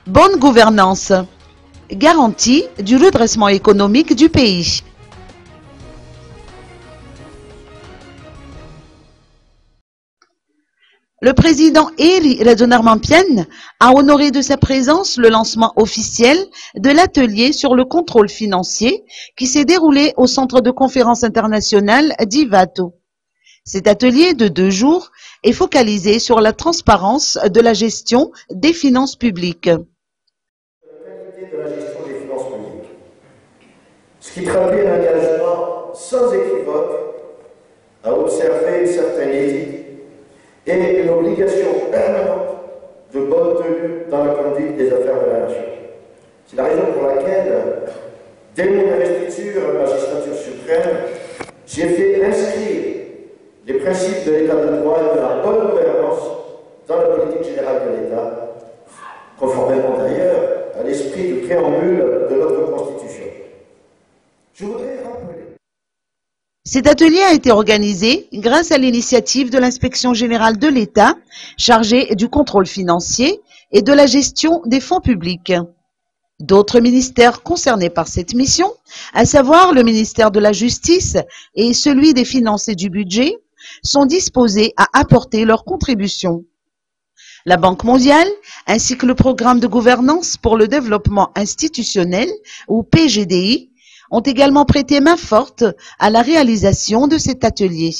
Bonne gouvernance, garantie du redressement économique du pays. Le président Ely Radjounarmampiane a honoré de sa présence le lancement officiel de l'atelier sur le contrôle financier qui s'est déroulé au centre de conférence internationale d'Ivato. Cet atelier de 2 jours est focalisé sur la transparence de la gestion des finances publiques. La qualité de la gestion des finances publiques, ce qui traduit un engagement sans équivoque à observer une certaine éthique et une obligation permanente de bonne tenue dans la conduite des affaires de la nation. C'est la raison pour laquelle, dès mon investiture à la magistrature suprême, j'ai fait inscrire les principes de l'état de droit et de la bonne gouvernance dans la politique générale de l'État, conformément d'ailleurs à l'esprit du préambule de notre Constitution. Je voudrais rappeler. Cet atelier a été organisé grâce à l'initiative de l'Inspection générale de l'État, chargée du contrôle financier et de la gestion des fonds publics. D'autres ministères concernés par cette mission, à savoir le ministère de la Justice et celui des Finances et du Budget, sont disposés à apporter leur contribution. La Banque mondiale, ainsi que le Programme de gouvernance pour le développement institutionnel, ou PGDI, ont également prêté main forte à la réalisation de cet atelier.